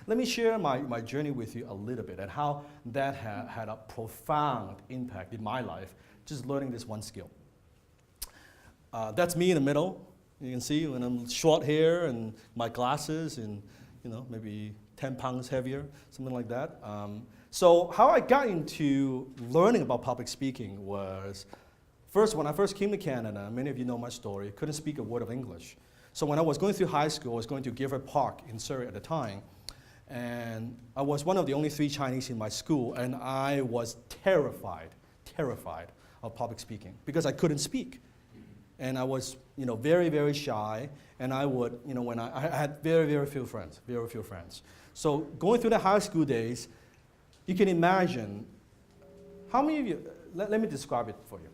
Let me share my journey with you a little bit and how that had a profound impact in my life, just learning this one skill. That's me in the middle. You can see when I'm short hair and my glasses and maybe 10 pounds heavier, something like that. So how I got into learning about public speaking was, first, when I first came to Canada, many of you know my story, couldn't speak a word of English. So when I was going through high school, I was going to Gifford Park in Surrey at the time, and I was one of the only 3 Chinese in my school, and I was terrified of public speaking because I couldn't speak. And I was, very, very shy, and I would, when I had very, very few friends. So going through the high school days, you can imagine, how many of you, let me describe it for you.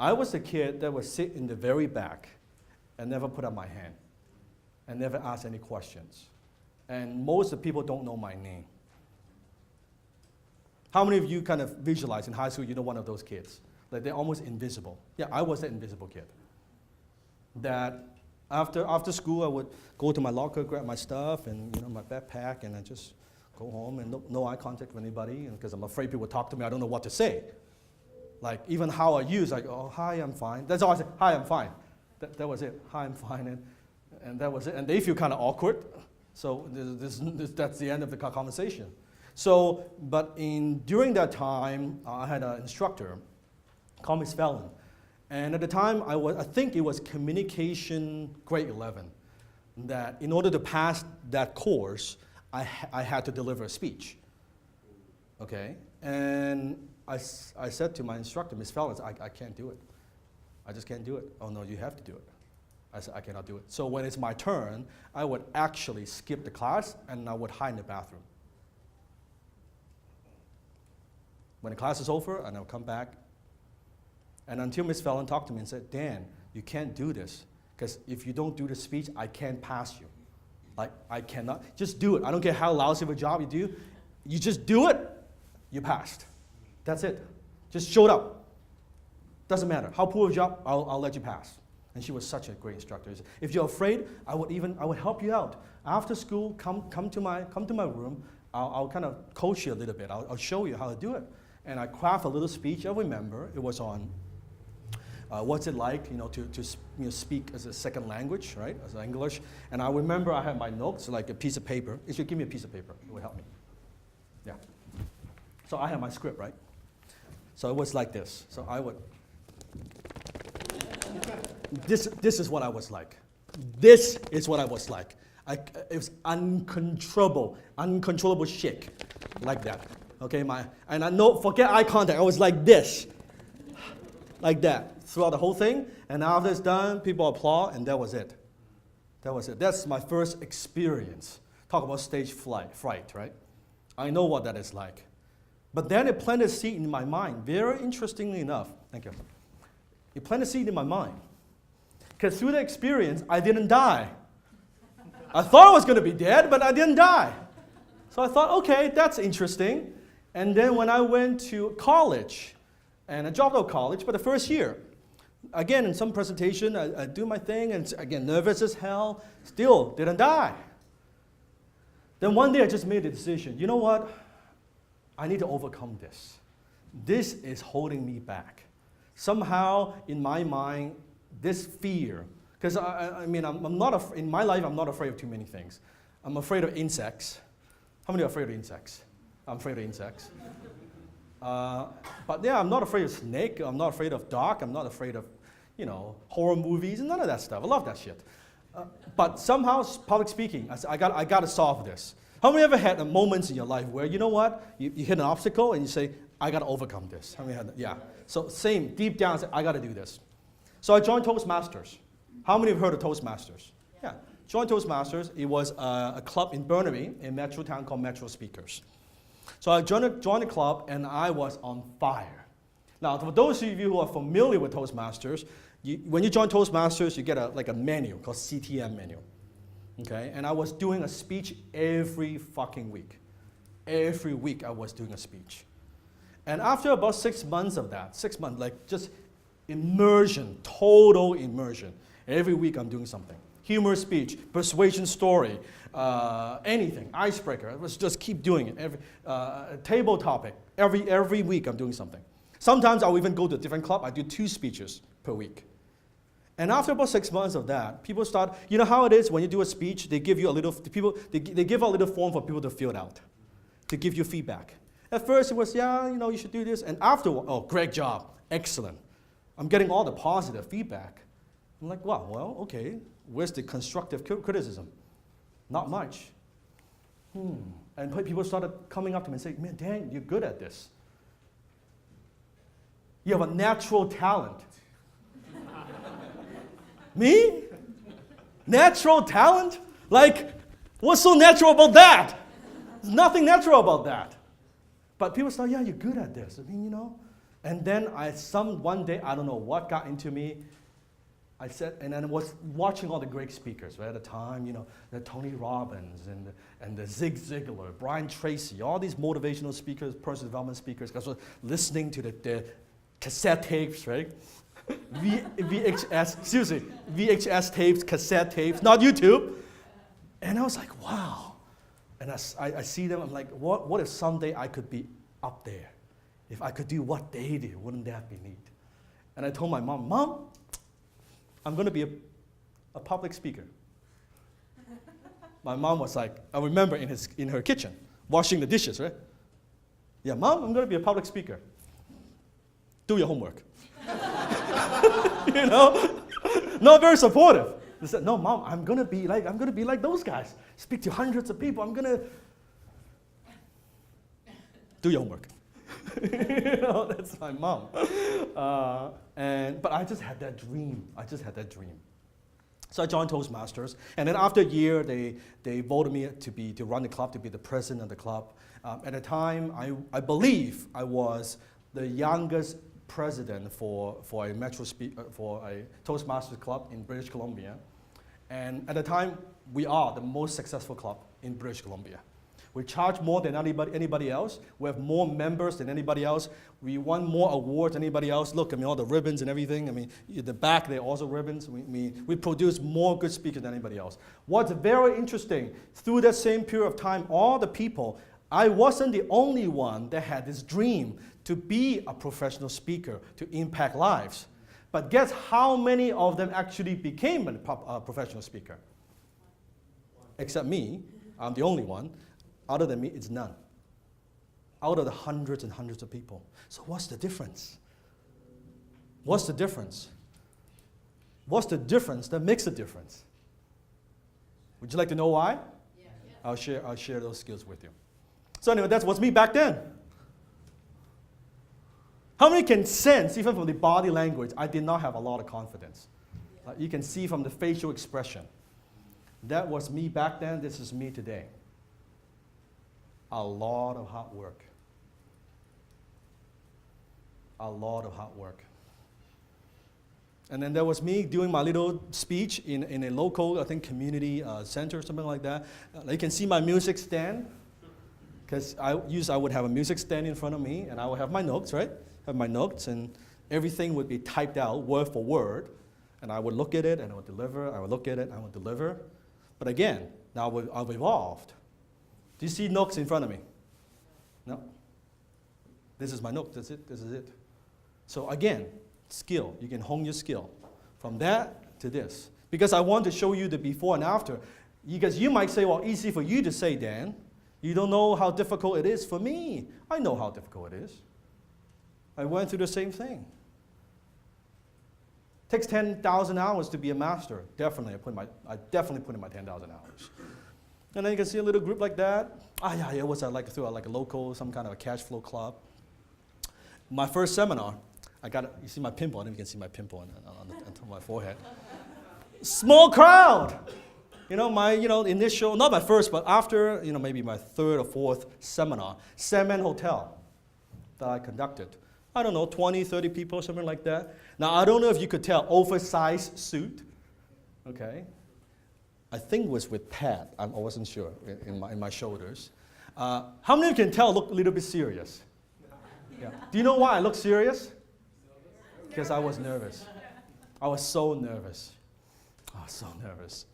I was the kid that would sit in the very back and never put up my hand and never ask any questions. And most of the people don't know my name. How many of you kind of visualize in high school, one of those kids? Like they're almost invisible. Yeah, I was the invisible kid. That after school, I would go to my locker, grab my stuff and my backpack, and I just go home and no eye contact with anybody, because I'm afraid people would talk to me, I don't know what to say. Like even how I use, like, oh, hi, I'm fine. That's all I say, hi, I'm fine. That was it, hi, I'm fine, and that was it. And they feel kind of awkward, so that's the end of the conversation. So, but during that time, I had an instructor called Miss Fallon. And at the time, I think it was communication grade 11, that in order to pass that course, I had to deliver a speech, okay? And I said to my instructor, Miss Fallon, I can't do it. I just can't do it. Oh no, you have to do it. I said, I cannot do it. So when it's my turn, I would actually skip the class and I would hide in the bathroom. When the class is over, and I'll come back. And until Miss Fallon talked to me and said, Dan, you can't do this, because if you don't do the speech, I can't pass you. Like, I cannot. Just do it. I don't care how lousy of a job you do. You just do it, you passed. That's it. Just show up. Doesn't matter. How poor of a job, I'll let you pass. And she was such a great instructor. If you're afraid, I would help you out. After school, come to my room. I'll kind of coach you a little bit. I'll show you how to do it. And I craft a little speech. I remember it was on what's it like, to speak as a second language, right, as English. And I remember I had my notes, like a piece of paper. If you give me a piece of paper, it would help me. Yeah. So I had my script, right? So it was like this. So I would. This is what I was like. This is what I was like. It was uncontrollable shake, like that. Okay, and I know, forget eye contact. I was like this, like that, throughout the whole thing. And after it's done, people applaud, and that was it. That was it. That's my first experience. Talk about stage fright, right? I know what that is like. But then it planted a seed in my mind. Very interestingly enough, thank you. It planted a seed in my mind. Because through the experience, I didn't die. I thought I was going to be dead, but I didn't die. So I thought, okay, that's interesting. And then when I went to college, and I dropped out of college, but the first year, again, in some presentation, I do my thing, and again, nervous as hell, still didn't die. Then one day I just made a decision. You know what? I need to overcome this. This is holding me back. Somehow, in my mind, this fear, because I'm not in my life, I'm not afraid of too many things. I'm afraid of insects. How many are afraid of insects? I'm afraid of insects. But yeah, I'm not afraid of snake. I'm not afraid of dark. I'm not afraid of, horror movies and none of that stuff. I love that shit. But somehow, public speaking, I got to solve this. How many ever had moments in your life where, you know what, you hit an obstacle and you say, I got to overcome this? How many had that? Yeah. So same, deep down, I said, I got to do this. So I joined Toastmasters. How many have heard of Toastmasters? Yeah. Joined Toastmasters. It was a club in Burnaby, in Metro Town called Metro Speakers. So I joined the club, and I was on fire. Now, for those of you who are familiar with Toastmasters, when you join Toastmasters, you get a menu called CTM menu. Okay? And I was doing a speech every fucking week. Every week I was doing a speech. And after about 6 months of that, 6 months, like just immersion, total immersion. Every week I'm doing something. humor speech, persuasion story, anything, icebreaker. Let's just keep doing it. Every table topic. Every week I'm doing something. Sometimes I'll even go to a different club. I do 2 speeches per week. And after about 6 months of that, people start, you know how it is when you do a speech, they give you a little, they give a little form for people to fill it out, to give you feedback. At first it was, yeah, you know, you should do this. And afterward, oh, great job, excellent. I'm getting all the positive feedback. I'm like, wow, well, okay, where's the constructive criticism? Not much. And people started coming up to me and saying, man, Dan, you're good at this. You have a natural talent. Me? Natural talent? Like, what's so natural about that? There's nothing natural about that. But people start, yeah, you're good at this. I mean, you know. And then one day, I don't know what got into me. I said, and then I was watching all the great speakers, right, at the time, you know, the Tony Robbins and the Zig Ziglar, Brian Tracy, all these motivational speakers, personal development speakers. I was listening to the cassette tapes, right? VHS, seriously, VHS tapes, cassette tapes, not YouTube. And I was like, wow. And I see them, I'm like, what if someday I could be up there? If I could do what they do, wouldn't that be neat? And I told my mom, Mom, I'm going to be a public speaker. My mom was like, I remember in her kitchen, washing the dishes, right? Yeah, Mom, I'm going to be a public speaker. Do your homework. You know? Not very supportive. They said, no, Mom, I'm going to be like those guys. Speak to hundreds of people. I'm going to do your homework. You know, that's my mom. But I just had that dream. So I joined Toastmasters, and then after a year, they voted me to run the club, to be the president of the club. At the time, I believe I was the youngest president for a Toastmasters club in British Columbia, and at the time, we are the most successful club in British Columbia. We charge more than anybody else. We have more members than anybody else. We won more awards than anybody else. Look, I mean, all the ribbons and everything. I mean, at the back, there are also ribbons. We produce more good speakers than anybody else. What's very interesting, through that same period of time, all the people, I wasn't the only one that had this dream to be a professional speaker, to impact lives. But guess how many of them actually became a professional speaker? Except me. I'm the only one. Other than me, it's none. Out of the hundreds and hundreds of people. So what's the difference? What's the difference? What's the difference that makes a difference? Would you like to know why? Yeah. I'll share those skills with you. So anyway, that was me back then. How many can sense, even from the body language, I did not have a lot of confidence? You can see from the facial expression. That was me back then, this is me today. A lot of hard work. A lot of hard work. And then there was me doing my little speech in a local, I think, community center or something like that. You can see my music stand, because I would have a music stand in front of me, and I would have my notes, right? Have my notes, and everything would be typed out word for word, and I would look at it, and I would deliver, I would look at it, I would deliver. But again, now I've evolved. Do you see notes in front of me? No. This is my note. That's it. This is it. So again, skill. You can hone your skill from that to this. Because I want to show you the before and after. Because you might say, well, easy for you to say, Dan. You don't know how difficult it is for me. I know how difficult it is. I went through the same thing. It takes 10,000 hours to be a master. Definitely, I definitely put in my 10,000 hours. And then you can see a little group like that. Yeah, it was through a local, some kind of a cash flow club. My first seminar, you see my pimple, I don't know if you can see my pimple on top of my forehead. Small crowd. My initial, not my first, but after, maybe my third or fourth seminar, Sandman Hotel that I conducted. I don't know, 20, 30 people, something like that. Now, I don't know if you could tell, oversized suit, okay? I think it was with pad. I wasn't sure in my shoulders. How many of you can tell I look a little bit serious? Yeah. Do you know why I look serious? Because I was nervous. I was so nervous. I was so nervous.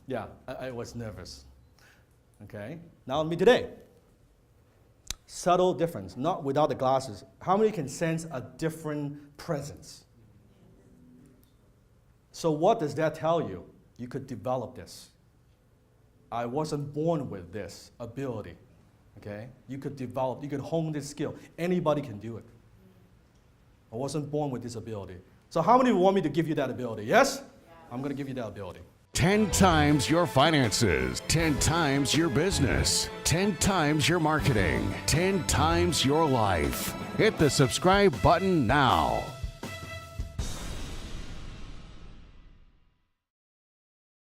Yeah, I was nervous. Okay, now me today. Subtle difference, not without the glasses. How many can sense a different presence? So what does that tell you? You could develop this. I wasn't born with this ability, okay? You could develop, you could hone this skill. Anybody can do it. I wasn't born with this ability. So how many want me to give you that ability? Yes? Yeah. I'm gonna give you that ability. 10 times your finances, 10 times your business, 10 times your marketing, 10 times your life. Hit the subscribe button now.